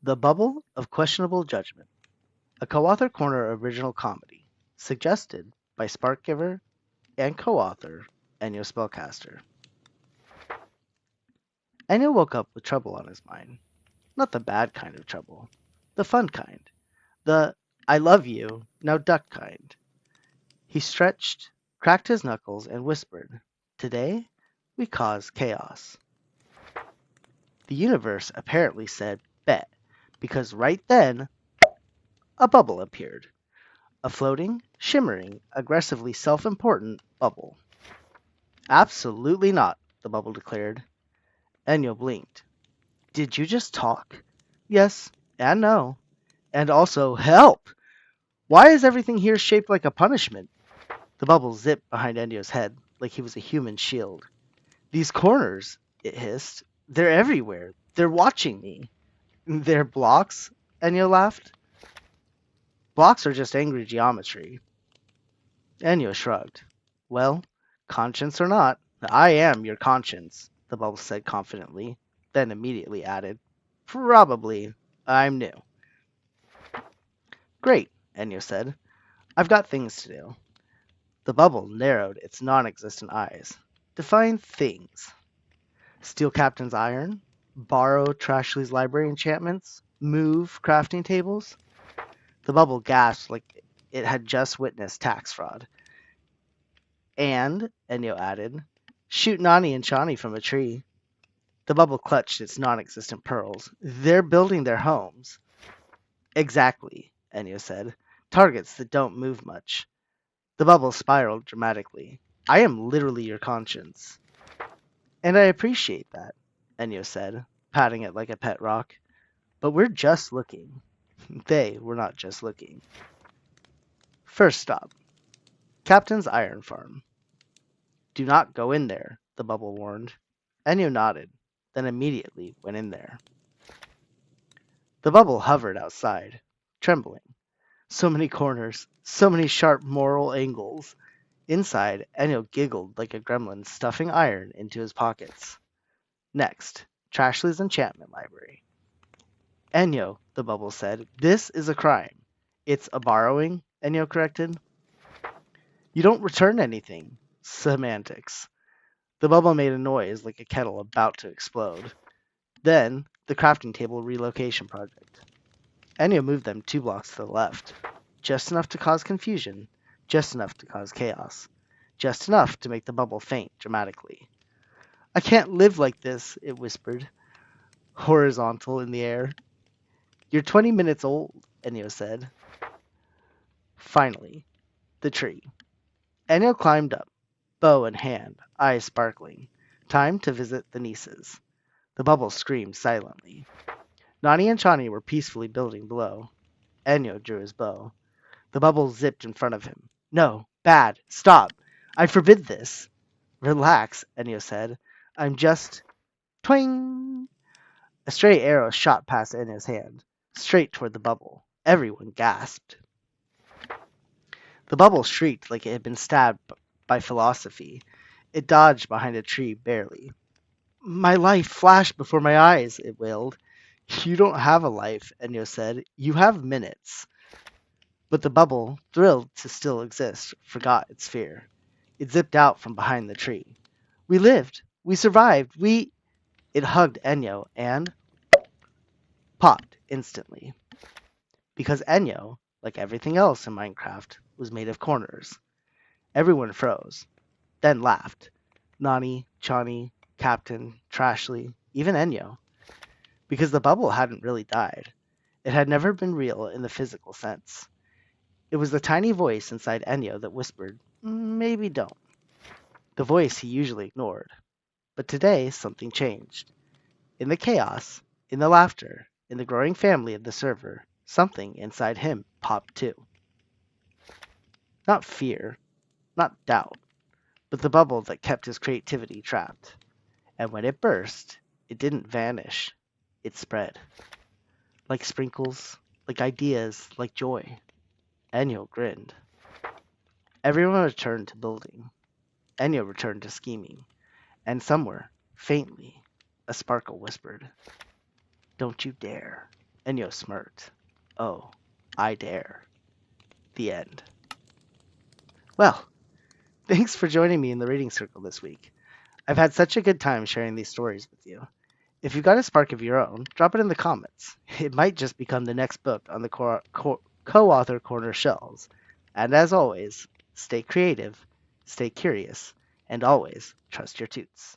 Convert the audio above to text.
The Bubble of Questionable Judgment, a co-author corner original comedy, suggested by Sparkgiver and co-author Enyo Spellcaster. Enyo woke up with trouble on his mind. Not the bad kind of trouble. The fun kind. The I love you, now duck kind. He stretched, cracked his knuckles, and whispered, "Today, we cause chaos." The universe apparently said, "Bet," because right then, a bubble appeared. A floating, shimmering, aggressively self-important bubble. "Absolutely not," the bubble declared. Enyo blinked. "Did you just talk?" "Yes, and no. And also, help! Why is everything here shaped like a punishment?" The bubble zipped behind Enyo's head like he was a human shield. "These corners," it hissed. "They're everywhere. They're watching me." "They're blocks?" Enyo laughed. "Blocks are just angry geometry." Enyo shrugged. "Well, conscience or not, I am your conscience," the bubble said confidently, then immediately added, "Probably. I'm new." "Great," Enyo said. "I've got things to do." The bubble narrowed its non-existent eyes. "Define things." "Steal Captain's iron? Borrow Trashley's library enchantments? Move crafting tables?" The bubble gasped like it had just witnessed tax fraud. "And," Enyo added, "shoot Nani and Chani from a tree." The bubble clutched its non-existent pearls. "They're building their homes." "Exactly," Enyo said. "Targets that don't move much." The bubble spiraled dramatically. "I am literally your conscience." "And I appreciate that," Enyo said, patting it like a pet rock. "But we're just looking." They were not just looking. First stop, Captain's Iron Farm. "Do not go in there," the bubble warned. Enyo nodded, then immediately went in there. The bubble hovered outside, trembling. So many corners, so many sharp moral angles. Inside, Enyo giggled like a gremlin stuffing iron into his pockets. Next, Trashley's enchantment library. "Enyo," the bubble said, "this is a crime." "It's a borrowing," Enyo corrected. "You don't return anything." Semantics. The bubble made a noise like a kettle about to explode. Then, the crafting table relocation project. Enyo moved them 2 blocks to the left. Just enough to cause confusion, just enough to cause chaos, just enough to make the bubble faint dramatically. "I can't live like this," it whispered, horizontal in the air. "You're 20 minutes old," Enyo said. Finally, the tree. Enyo climbed up, bow in hand, eyes sparkling. Time to visit the nieces. The bubble screamed silently. Nani and Chani were peacefully building below. Enyo drew his bow. The bubble zipped in front of him. "No, bad, stop! I forbid this." "Relax," Enyo said. "I'm just—" Twing! A stray arrow shot past Enyo's hand, straight toward the bubble. Everyone gasped. The bubble shrieked like it had been stabbed by philosophy. It dodged behind a tree barely. "My life flashed before my eyes," it wailed. "You don't have a life," Enyo said. "You have minutes." But the bubble, thrilled to still exist, forgot its fear. It zipped out from behind the tree. "We lived! We survived! We—" It hugged Enyo and popped instantly. Because Enyo, like everything else in Minecraft, was made of corners. Everyone froze, then laughed. Nani, Chani, Captain, Trashley, even Enyo. Because the bubble hadn't really died. It had never been real in the physical sense. It was the tiny voice inside Enyo that whispered, "Maybe don't." The voice he usually ignored. But today something changed. In the chaos, in the laughter, in the growing family of the server, something inside him popped too. Not fear, not doubt, but the bubble that kept his creativity trapped. And when it burst, it didn't vanish. It spread. Like sprinkles, like ideas, like joy. Enyo grinned. Everyone returned to building. Enyo returned to scheming. And somewhere, faintly, a sparkle whispered, "Don't you dare." Enyo smirked. Oh, I dare. The end. Well, thanks for joining me in the reading circle this week. I've had such a good time sharing these stories with you. If you've got a spark of your own, drop it in the comments. It might just become the next book on the co-author corner shelves. And as always, stay creative, stay curious, and always trust your toots.